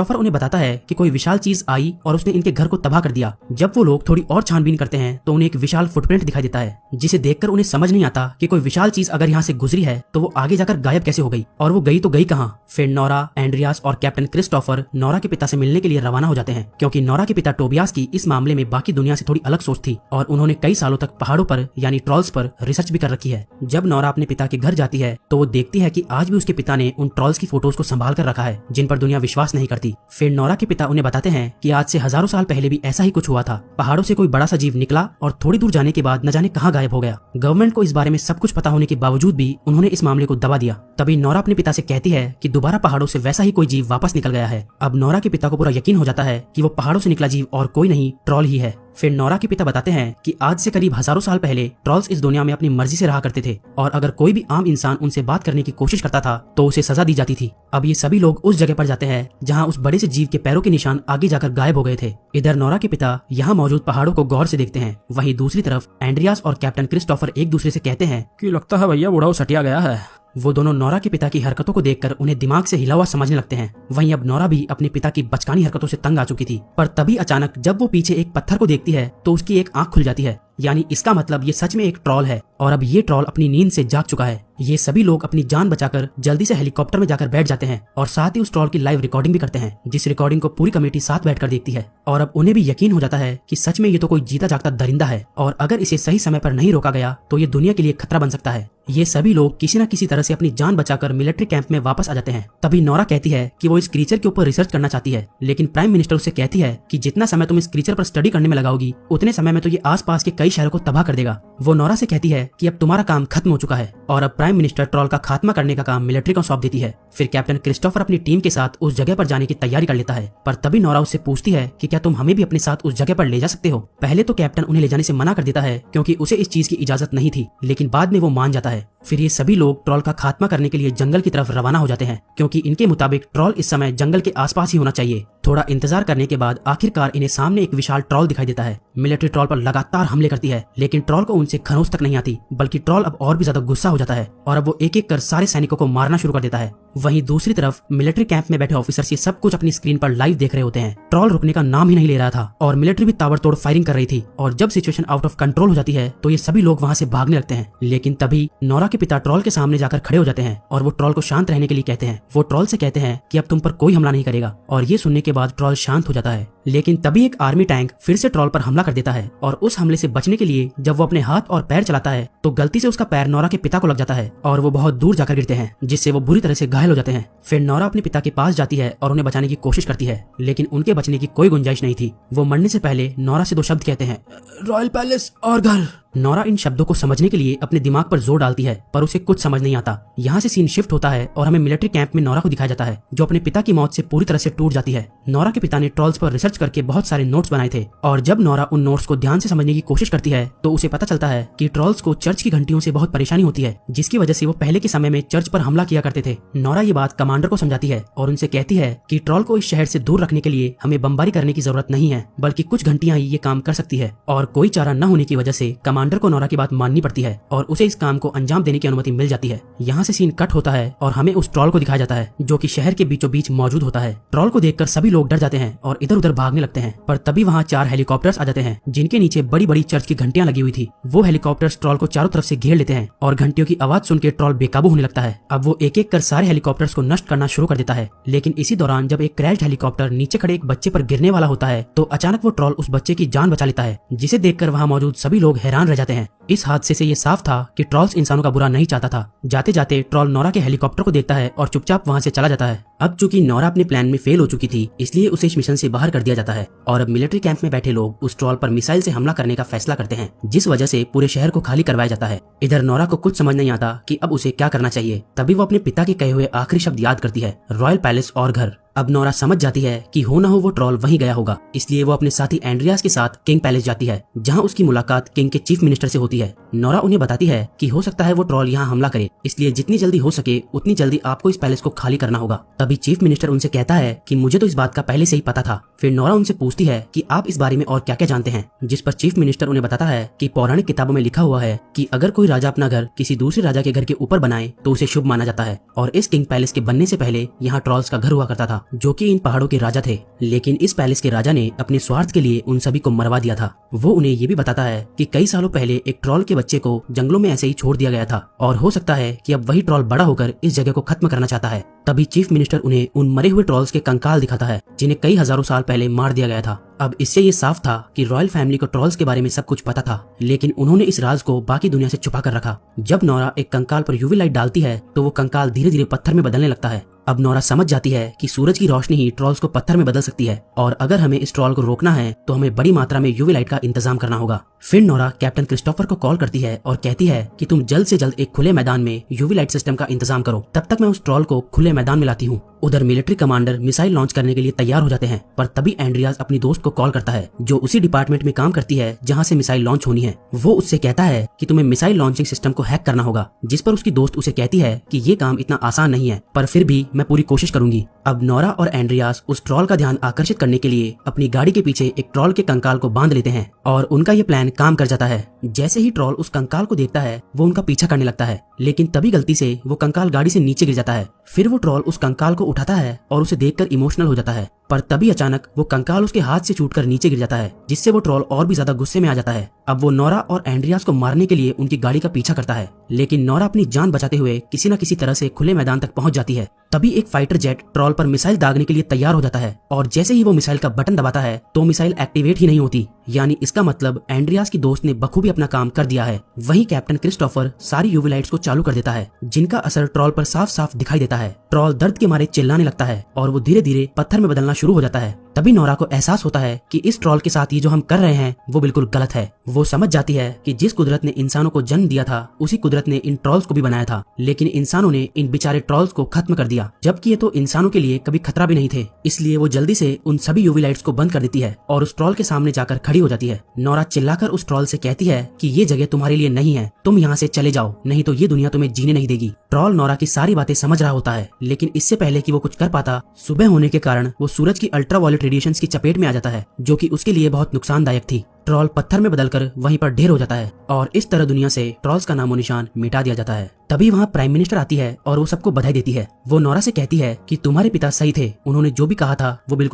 Christopher उन्हें बताता है कि कोई विशाल चीज आई और उसने इनके घर को तबाह कर दिया। जब वो लोग थोड़ी और छानबीन करते हैं तो उन्हें एक विशाल फुटप्रिंट दिखाई देता है, जिसे देखकर उन्हें समझ नहीं आता कि कोई विशाल चीज अगर यहाँ से गुजरी है तो वो आगे जाकर गायब कैसे हो गई, और वो गई तो गई कहाँ। फिर नोरा, एंड्रियास और कैप्टन क्रिस्टोफर नोरा के पिता से मिलने के लिए रवाना हो जाते हैं, क्योंकि नोरा के पिता टोबियास की इस मामले में बाकी दुनिया से थोड़ी अलग सोच थी और उन्होंने कई सालों तक पहाड़ों पर यानी ट्रॉल्स पर रिसर्च भी कर रखी है। जब नोरा अपने पिता के घर जाती है तो वो देखती है कि आज भी उसके पिता ने उन ट्रॉल्स की फोटोज को संभाल कर रखा है जिन पर दुनिया विश्वास नहीं करती। फिर नोरा के पिता उन्हें बताते हैं कि आज से हजारों साल पहले भी ऐसा ही कुछ हुआ था। पहाड़ों से कोई बड़ा सा जीव निकला और थोड़ी दूर जाने के बाद न जाने कहाँ गायब हो गया। गवर्नमेंट को इस बारे में सब कुछ पता होने के बावजूद भी उन्होंने इस मामले को दबा दिया। तभी नोरा अपने पिता से कहती है कि दोबारा पहाड़ों से वैसा ही कोई जीव वापस निकल गया है। अब नोरा के पिता को पूरा यकीन हो जाता है कि वो पहाड़ों से निकला जीव और कोई नहीं, ट्रॉल ही है। फिर नोरा के पिता बताते हैं कि आज से करीब हजारों साल पहले ट्रॉल्स इस दुनिया में अपनी मर्जी से रहा करते थे और अगर कोई भी आम इंसान उनसे बात करने की कोशिश करता था तो उसे सजा दी जाती थी। अब ये सभी लोग उस जगह पर जाते हैं जहाँ उस बड़े से जीव के पैरों के निशान आगे जाकर गायब हो गए थे। इधर नोरा के पिता यहाँ मौजूद पहाड़ों को गौर से देखते हैं, वहीं दूसरी तरफ एंड्रियास और कैप्टन क्रिस्टोफर एक दूसरे से कहते हैं कि लगता है भैया बूढ़ा सटिया गया है। वो दोनों नोरा के पिता की हरकतों को देखकर उन्हें दिमाग से हिला हुआ समझने लगते हैं। वहीं अब नोरा भी अपने पिता की बचकानी हरकतों से तंग आ चुकी थी, पर तभी अचानक जब वो पीछे एक पत्थर को देखती है तो उसकी एक आंख खुल जाती है, यानी इसका मतलब ये सच में एक ट्रॉल है और अब ये ट्रॉल अपनी नींद से जाग चुका है। ये सभी लोग अपनी जान बचाकर जल्दी से हेलीकॉप्टर में जाकर बैठ जाते हैं और साथ ही उस ट्रॉल की लाइव रिकॉर्डिंग भी करते हैं, जिस रिकॉर्डिंग को पूरी कमेटी साथ बैठकर देखती है। और अब उन्हें भी यकीन हो जाता है कि सच में ये तो कोई जीता जागता दरिंदा है और अगर इसे सही समय पर नहीं रोका गया तो ये दुनिया के लिए खतरा बन सकता है। ये सभी लोग किसी न किसी तरह से अपनी जान बचाकर मिलिट्री कैंप में वापस आ जाते हैं। तभी नोरा कहती है कि वो इस क्रीचर के ऊपर रिसर्च करना चाहती है, लेकिन प्राइम मिनिस्टर उससे कहती है कि जितना समय तुम इस क्रीचर पर स्टडी करने में लगाओगी उतने समय में तो ये आसपास के कई शहरों को तबाह कर देगा। वो नोरा से कहती है कि अब तुम्हारा काम खत्म हो चुका है और अब प्राइम मिनिस्टर ट्रॉल का खात्मा करने का काम मिलिट्री को सौंप देती है। फिर कैप्टन क्रिस्टोफर अपनी टीम के साथ उस जगह पर जाने की तैयारी कर लेता है, पर तभी नोरा उससे पूछती है कि क्या तुम हमें भी अपने साथ उस जगह पर ले जा सकते हो। पहले तो कैप्टन उन्हें ले जाने से मना कर देता है क्योंकि उसे इस चीज की इजाजत नहीं थी, लेकिन बाद में वो मान जाता है। फिर ये सभी लोग ट्रॉल का खात्मा करने के लिए जंगल की तरफ रवाना हो जाते हैं, क्योंकि इनके मुताबिक ट्रॉल इस समय जंगल के आसपास ही होना चाहिए। थोड़ा इंतजार करने के बाद आखिरकार इन्हें सामने एक विशाल ट्रॉल दिखाई देता है। मिलिट्री ट्रॉल पर लगातार हमले करती है, लेकिन ट्रॉल को उनसे खरोंच तक नहीं आती, बल्कि ट्रॉल अब और भी ज्यादा गुस्सा हो जाता है और अब वो एक एक कर सारे सैनिकों को मारना शुरू कर देता है। वहीं दूसरी तरफ मिलिट्री कैंप में बैठे ऑफिसर्स ये सब कुछ अपनी स्क्रीन पर लाइव देख रहे होते हैं। ट्रॉल रुकने का नाम ही नहीं ले रहा था और मिलिट्री भी ताबड़तोड़ फायरिंग कर रही थी और जब सिचुएशन आउट ऑफ कंट्रोल हो जाती है तो ये सभी लोग वहाँ से भागने लगते हैं। लेकिन तभी नोरा के पिता ट्रॉल के सामने जाकर खड़े हो जाते हैं और वो ट्रॉल को शांत रहने के लिए कहते हैं। वो ट्रॉल से कहते हैं कि अब तुम पर कोई हमला नहीं करेगा और ये सुनने के बाद ट्रॉल शांत हो जाता है। लेकिन तभी एक आर्मी टैंक फिर से ट्रॉल पर हमला कर देता है और उस हमले से बचने के लिए जब वो अपने हाथ और पैर चलाता है तो गलती से उसका पैर नोरा के पिता को लग जाता है और वो बहुत दूर जाकर गिरते हैं, जिससे वो बुरी तरह से घायल हो जाते हैं। फिर नोरा अपने पिता के पास जाती है और उन्हें बचाने की कोशिश करती है, लेकिन उनके बचने की कोई गुंजाइश नहीं थी। वो मरने से पहले नोरा से दो शब्द कहते हैं, रॉयल पैलेस और घर। नोरा इन शब्दों को समझने के लिए अपने दिमाग पर जोर डालती है, पर उसे कुछ समझ नहीं आता। यहाँ से सीन शिफ्ट होता है और हमें मिलिट्री कैंप में नोरा को दिखाया जाता है, जो अपने पिता की मौत से पूरी तरह से टूट जाती है। नोरा के पिता ने ट्रॉल्स पर रिसर्च करके बहुत सारे नोट्स बनाए थे और जब नोरा उन नोट्स को ध्यान से समझने की कोशिश करती है तो उसे पता चलता है कि ट्रॉल्स को चर्च की घंटियों से बहुत परेशानी होती है, जिसकी वजह से वो पहले के समय में चर्च पर हमला किया करते थे। नोरा ये बात कमांडर को समझाती है और उनसे कहती है कि ट्रॉल को इस शहर से दूर रखने के लिए हमें बमबारी करने की जरूरत नहीं है, बल्कि कुछ घंटियां ही ये काम कर सकती है। और कोई चारा न होने की वजह से कमांडर को नोरा की बात माननी पड़ती है और उसे इस काम को अंजाम देने की अनुमति मिल जाती है। यहाँ से सीन कट होता है और हमें उस ट्रॉल को दिखाया जाता है जो कि शहर के बीचों बीच मौजूद होता है। ट्रॉल को देखकर सभी लोग डर जाते हैं और इधर उधर भागने लगते हैं, पर तभी वहाँ 4 हेलीकॉप्टर्स आ जाते हैं जिनके नीचे बड़ी बड़ी चर्च की घंटियां लगी हुई थी। वो हेलीकॉप्टर्स ट्रॉल को चारों तरफ से घेर लेते हैं और घंटियों की आवाज सुनकर ट्रॉल बेकाबू होने लगता है। अब वो एक एक कर सारे हेलीकॉप्टर्स को नष्ट करना शुरू कर देता है, लेकिन इसी दौरान जब एक क्रैश्ड हेलीकॉप्टर नीचे खड़े एक बच्चे पर गिरने वाला होता है तो अचानक वो ट्रॉल उस बच्चे की जान बचा लेता है, जिसे देखकर वहाँ मौजूद सभी लोग हैरान रह जाते हैं। इस हादसे से ये साफ था कि ट्रॉल्स इंसानों का बुरा नहीं चाहता था। जाते जाते ट्रॉल नोरा के हेलीकॉप्टर को देखता है और चुपचाप वहाँ से चला जाता है। अब चूंकि नोरा अपने प्लान में फेल हो चुकी थी, इसलिए उसे इस मिशन से बाहर कर दिया जाता है और अब मिलिट्री कैंप में बैठे लोग उस ट्रॉल पर मिसाइल से हमला करने का फैसला करते हैं, जिस वजह से पूरे शहर को खाली करवाया जाता है। इधर नोरा को कुछ समझ नहीं आता कि अब उसे क्या करना चाहिए। तभी वो अपने पिता के कहे हुए आखिरी शब्द याद करती है, रॉयल पैलेस और घर। अब नोरा समझ जाती है कि हो ना हो वो ट्रॉल वहीं गया होगा, इसलिए वो अपने साथी एंड्रियास के साथ किंग पैलेस जाती है, जहां उसकी मुलाकात किंग के चीफ मिनिस्टर से होती है। नोरा उन्हें बताती है कि हो सकता है वो ट्रॉल यहाँ हमला करे, इसलिए जितनी जल्दी हो सके उतनी जल्दी आपको इस पैलेस को खाली करना होगा। तभी चीफ मिनिस्टर उनसे कहता है कि मुझे तो इस बात का पहले से ही पता था। फिर नोरा उनसे पूछती है कि आप इस बारे में और क्या क्या जानते हैं, जिस पर चीफ मिनिस्टर उन्हें बताता है कि पौराणिक किताबों में लिखा हुआ है कि अगर कोई राजा अपना घर किसी दूसरे राजा के घर के ऊपर बनाए तो उसे शुभ माना जाता है और इस किंग पैलेस के बनने से पहले यहाँ ट्रॉल्स का घर हुआ करता था। जो कि इन पहाड़ों के राजा थे, लेकिन इस पैलेस के राजा ने अपने स्वार्थ के लिए उन सभी को मरवा दिया था। वो उन्हें ये भी बताता है कि कई सालों पहले एक ट्रॉल के बच्चे को जंगलों में ऐसे ही छोड़ दिया गया था और हो सकता है कि अब वही ट्रॉल बड़ा होकर इस जगह को खत्म करना चाहता है। तभी चीफ मिनिस्टर उन्हें उन मरे हुए ट्रॉल्स के कंकाल दिखाता है जिन्हें कई हजारों साल पहले मार दिया गया था। अब इससे ये साफ था कि रॉयल फैमिली को ट्रॉल्स के बारे में सब कुछ पता था, लेकिन उन्होंने इस राज को बाकी दुनिया से छुपा कर रखा। जब नोरा एक कंकाल पर यूवी लाइट डालती है तो वो कंकाल धीरे धीरे पत्थर में बदलने लगता है। अब नोरा समझ जाती है कि सूरज की रोशनी ही ट्रॉल्स को पत्थर में बदल सकती है और अगर हमें इस ट्रॉल को रोकना है तो हमें बड़ी मात्रा में यूवी लाइट का इंतजाम करना होगा। फिर नोरा कैप्टन क्रिस्टोफर को कॉल करती है और कहती है कि तुम जल्द से जल्द एक खुले मैदान में यूवी लाइट सिस्टम का इंतजाम करो, तब तक मैं उस ट्रॉल को खुले मैदान में लाती हूँ। उधर मिलिट्री कमांडर मिसाइल लॉन्च करने के लिए तैयार हो जाते हैं, पर तभी एंड्रियास अपनी दोस्त को कॉल करता है जो उसी डिपार्टमेंट में काम करती है जहाँ से मिसाइल लॉन्च होनी है। वो उससे कहता है कि तुम्हें मिसाइल लॉन्चिंग सिस्टम को हैक करना होगा, जिस पर उसकी दोस्त उसे कहती है कि ये काम इतना आसान नहीं है, पर फिर भी मैं पूरी कोशिश करूंगी। अब नोरा और एंड्रियास उस ट्रॉल का ध्यान आकर्षित करने के लिए अपनी गाड़ी के पीछे एक ट्रॉल के कंकाल को बांध लेते हैं और उनका ये प्लान काम कर जाता है। जैसे ही ट्रॉल उस कंकाल को देखता है वो उनका पीछा करने लगता है, लेकिन तभी गलती से वो कंकाल गाड़ी से नीचे गिर जाता है। फिर वो ट्रॉल उस कंकाल को उठाता है और उसे देखकर इमोशनल हो जाता है, पर तभी अचानक वो कंकाल उसके हाथ से छूटकर नीचे गिर जाता है, जिससे वो ट्रॉल और भी ज्यादा गुस्से में आ जाता है। अब वो नोरा और एंड्रियास को मारने के लिए उनकी गाड़ी का पीछा करता है, लेकिन नोरा अपनी जान बचाते हुए किसी न किसी तरह से खुले मैदान तक पहुंच जाती है। तभी एक फाइटर जेट ट्रॉल पर मिसाइल दागने के लिए तैयार हो जाता है और जैसे ही वो मिसाइल का बटन दबाता है तो मिसाइल एक्टिवेट ही नहीं होती, यानी इसका मतलब एंड्रियास की दोस्त ने बखूबी अपना काम कर दिया है। वहीं कैप्टन क्रिस्टोफर सारी यूवी लाइट्स को चालू कर देता है, जिनका असर ट्रॉल पर साफ साफ दिखाई देता है। ट्रॉल दर्द के मारे चिल्लाने लगता है और वो धीरे धीरे पत्थर में बदलना शुरू हो जाता है। तभी नोरा को एहसास होता है कि इस ट्रॉल के साथ ये जो हम कर रहे हैं वो बिल्कुल गलत है। वो समझ जाती है कि जिस कुदरत ने इंसानों को जन्म दिया था उसी कुदरत ने इन ट्रॉल्स को भी बनाया था, लेकिन इंसानों ने इन बेचारे ट्रॉल्स को खत्म कर दिया, जबकि ये तो इंसानों के लिए कभी खतरा भी नहीं थे। इसलिए वो जल्दी से उन सभी यूवी लाइट्स को बंद कर देती है और उस ट्रॉल के सामने जाकर खड़ी हो जाती है। नोरा चिल्लाकर उस ट्रॉल से कहती है कि ये जगह तुम्हारे लिए नहीं है, तुम यहाँ से चले जाओ, नहीं तो ये दुनिया तुम्हें जीने नहीं देगी। ट्रॉल नोरा की सारी बातें समझ रहा होता है, लेकिन इससे पहले कि वो कुछ कर पाता, सुबह होने के कारण वो सूरज की अल्ट्रावायलेट रेडिएशंस की चपेट में आ जाता है, जो कि उसके लिए बहुत नुकसानदायक थी। ट्रॉल पत्थर में बदलकर वहीं पर ढेर हो जाता है और इस तरह दुनिया से ट्रॉल्स का नामो निशान मिटा दिया जाता है। तभी वहाँ प्राइम मिनिस्टर आती है और वो सबको बधाई देती है। वो नोरा से कहती है कि तुम्हारे पिता सही थे, उन्होंने जो भी कहा था वो बिल्कुल